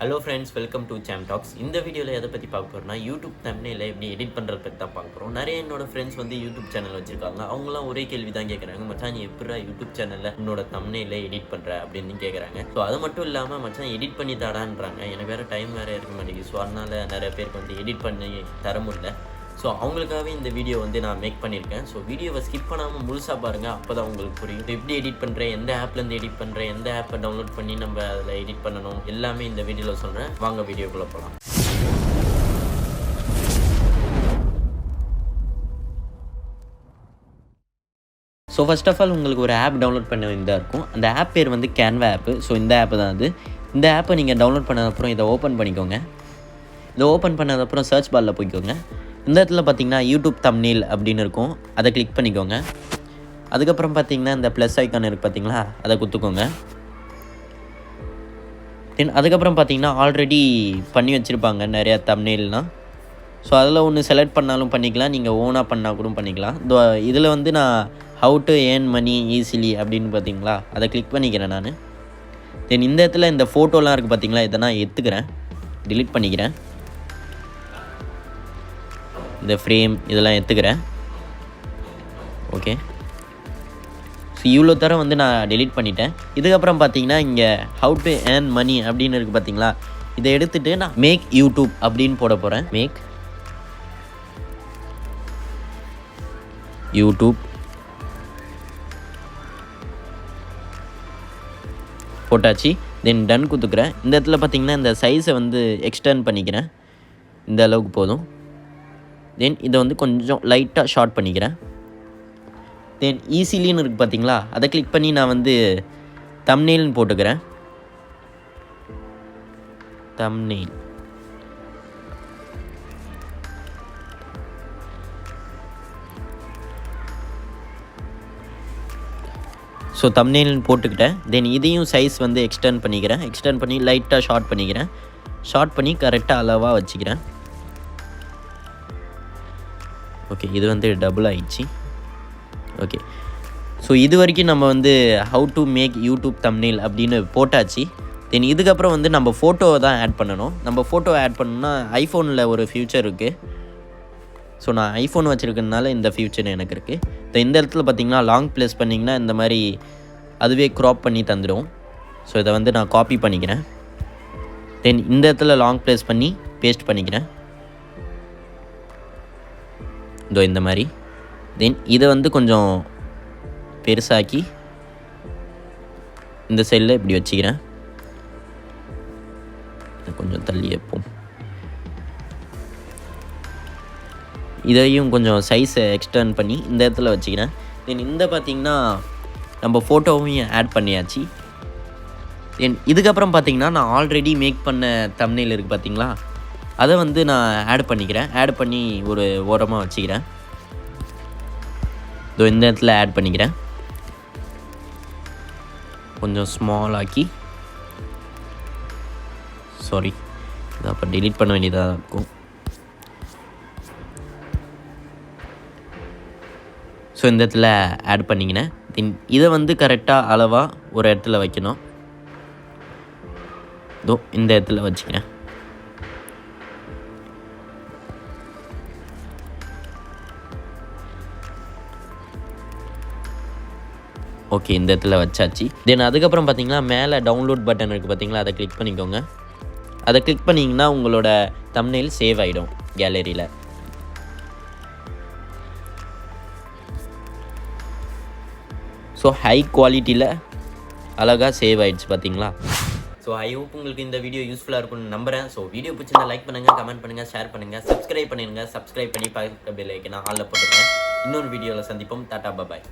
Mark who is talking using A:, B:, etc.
A: Hello friends, welcome to Chame Talks. இந்த வீடியோல எதை பத்தி பார்க்க போறோம்னா YouTube thumbnail எப்படி எடிட் பண்றது பத்தி தான் பார்க்க போறோம். நிறைய என்னோட फ्रेंड्स வந்து YouTube சேனல் வச்சிருக்காங்க. அவங்கலாம் ஒரே கேள்வி தான் கேக்குறாங்க. மச்சான் நீ எப்படிடா YouTube சேனல்ல உன்னோட thumbnail எடிட் பண்ற அப்படினு கேக்குறாங்க. சோ அது மட்டும் இல்லாம மச்சான் எடிட் பண்ணி தாடான்றாங்க. எனக்கு வேற டைம் வேற இருக்க மாட்டேங்குது. சோ அதனால நிறைய பேருக்கு வந்து எடிட் பண்ணி தர முடியல. ஸோ அவங்களுக்காகவே இந்த வீடியோ வந்து நான் மேக் பண்ணியிருக்கேன். ஸோ வீடியோவை ஸ்கிப் பண்ணாமல் முழுசாக பாருங்கள், அப்போ தான் உங்களுக்கு புரியும். எப்படி எடிட் பண்ணுறேன், எந்த ஆப்லேருந்து எடிட் பண்ணுறேன், எந்த ஆப்பை டவுன்லோட் பண்ணி நம்ம அதில் எடிட் பண்ணணும், எல்லாமே இந்த வீடியோவில் சொல்கிறேன். வாங்க வீடியோக்குள்ளே போகலாம். ஸோ ஃபர்ஸ்ட் ஆஃப் ஆல் உங்களுக்கு ஒரு ஆப் டவுன்லோட் பண்ண வேண்டியதாக இருக்கும். அந்த ஆப் பேர் வந்து canva ஆப்பு. ஸோ இந்த ஆப்பு தான் அது. இந்த ஆப்பை நீங்கள் டவுன்லோட் பண்ணதுக்கப்புறம் இதை ஓப்பன் பண்ணிக்கோங்க. இதை ஓப்பன் பண்ணதுக்கப்புறம் சர்ச் பாரில் போய்க்கோங்க. இந்த இடத்துல பார்த்தீங்கன்னா யூடியூப் thumbnail அப்படின்னு இருக்கும், அதை கிளிக் பண்ணிக்கோங்க. அதுக்கப்புறம் பார்த்தீங்கன்னா இந்த ப்ளஸ் ஐக்கான் இருக்குது பார்த்தீங்களா, அதை குத்துக்கோங்க. தென் அதுக்கப்புறம் பார்த்தீங்கன்னா ஆல்ரெடி பண்ணி வச்சுருப்பாங்க நிறையா thumbnailனால். ஸோ அதில் ஒன்று செலக்ட் பண்ணாலும் பண்ணிக்கலாம், நீங்கள் ஓனாக பண்ணால் கூட பண்ணிக்கலாம். இதில் வந்து நான் how to earn money easily அப்படின்னு பார்த்தீங்களா, அதை கிளிக் பண்ணிக்கிறேன் நான். தென் இந்த இடத்துல இந்த ஃபோட்டோலாம் இருக்குது பார்த்தீங்களா, இதை நான் எடுத்துக்கிறேன், டிலீட் பண்ணிக்கிறேன். இந்த ஃப்ரேம் இதெல்லாம் எடுத்துக்கிறேன். ஓகே, ஸோ இவ்வளோ தரம் வந்து நான் டெலீட் பண்ணிட்டேன். இதுக்கப்புறம் பார்த்தீங்கன்னா இங்கே ஹவு டு ஏர்ன் மணி அப்படின்னு இருக்குது பார்த்தீங்களா, இதை எடுத்துகிட்டு நான் மேக் யூடியூப் அப்படின்னு போட போகிறேன். மேக் யூடியூப் போட்டாச்சு. தென் டன் கொடுத்துக்கிறேன். இந்த இடத்துல பார்த்தீங்கன்னா இந்த சைஸை வந்து எக்ஸ்டர்ன் பண்ணிக்கிறேன், இந்த அளவுக்கு போதும். தென் இதை வந்து கொஞ்சம் லைட்டாக ஷார்ட் பண்ணிக்கிறேன். தென் ஈஸிலின்னு இருக்குது பார்த்தீங்களா, அதை கிளிக் பண்ணி நான் வந்து thumbnailன்னு போட்டுக்கிறேன். thumbnail ஸோ thumbnailன்னு போட்டுக்கிட்டேன். தென் இதையும் சைஸ் வந்து எக்ஸ்டர்ன் பண்ணிக்கிறேன். எக்ஸ்டர்ன் பண்ணி லைட்டாக ஷார்ட் பண்ணிக்கிறேன். ஷார்ட் பண்ணி கரெக்டாக அளவாக வச்சுக்கிறேன். ஓகே, இது வந்து டபுள் ஆகிடுச்சு. ஓகே, ஸோ இது வரைக்கும் நம்ம வந்து how to make YouTube thumbnail அப்படின்னு போட்டாச்சு. தென் இதுக்கப்புறம் வந்து நம்ம ஃபோட்டோவை தான் ஆட் பண்ணணும். நம்ம ஃபோட்டோ ஆட் பண்ணணும்னா ஐஃபோனில் ஒரு ஃபியூச்சர் இருக்குது. ஸோ நான் ஐஃபோன் வச்சுருக்கனால இந்த ஃபியூச்சர் எனக்கு இருக்குது. இந்த இடத்துல பார்த்திங்கன்னா லாங் ப்ளேஸ் பண்ணிங்கன்னா இந்த மாதிரி அதுவே க்ராப் பண்ணி தந்துடும். ஸோ இதை வந்து நான் காப்பி பண்ணிக்கிறேன். தென் இந்த இடத்துல லாங் ப்ளேஸ் பண்ணி பேஸ்ட் பண்ணிக்கிறேன், இதோ இந்த மாதிரி. தென் இதை வந்து கொஞ்சம் பெருசாக்கி இந்த சைடில் இப்படி வச்சுக்கிறேன். கொஞ்சம் தள்ளி வைப்போம். இதையும் கொஞ்சம் சைஸை எக்ஸ்டர்ன் பண்ணி இந்த இடத்துல வச்சுக்கிறேன். தென் இந்த பார்த்திங்கன்னா நம்ம ஃபோட்டோவையும் ஆட் பண்ணியாச்சு. தென் இதுக்கப்புறம் பார்த்திங்கன்னா நான் ஆல்ரெடி மேக் பண்ண thumbnail இருக்குது பார்த்திங்களா, அதை வந்து நான் ஆட் பண்ணிக்கிறேன். ஆட் பண்ணி ஒரு ஓரமாக வச்சுக்கிறேன். இதோ இந்த இடத்துல ஆட் பண்ணிக்கிறேன். கொஞ்சம் ஸ்மால் ஆக்கி, சாரி இதை அப்போ டெலீட் பண்ண வேண்டியதாக இருக்கும். ஸோ இந்த இடத்துல ஆட் பண்ணிக்கினேன். தென் இதை வந்து கரெக்டாக அளவாக ஒரு இடத்துல வைக்கணும். இதோ இந்த இடத்துல வச்சுக்கிறேன். ஓகே, இந்த இடத்துல வச்சாச்சு. தென் அதுக்கப்புறம் பார்த்தீங்கன்னா மேலே டவுன்லோட் பட்டன் இருக்குது பார்த்தீங்களா, அதை கிளிக் பண்ணிக்கோங்க. அதை கிளிக் பண்ணிங்கன்னா உங்களோட thumbnail சேவ் ஆகிடும் கேலரியில். ஸோ ஹை குவாலிட்டியில் அழகாக சேவ் ஆகிடுச்சு பார்த்தீங்களா. ஸோ ஐ ஹோப் உங்களுக்கு இந்த வீடியோ யூஸ்ஃபுல்லாக இருக்கும்னு நம்புகிறேன். ஸோ வீடியோ பிடிச்சிருந்தா லைக் பண்ணுங்கள், கமெண்ட் பண்ணுங்கள், ஷேர் பண்ணுங்கள், சப்ஸ்கிரைப் பண்ணிடுங்க. சப்ஸ்கிரைப் பண்ணி பக்கத்து பெல் ஐக்கனை ஆல்ல போட்டுருங்க. இன்னொரு வீடியோவில் சந்திப்போம். டாடா பாய்.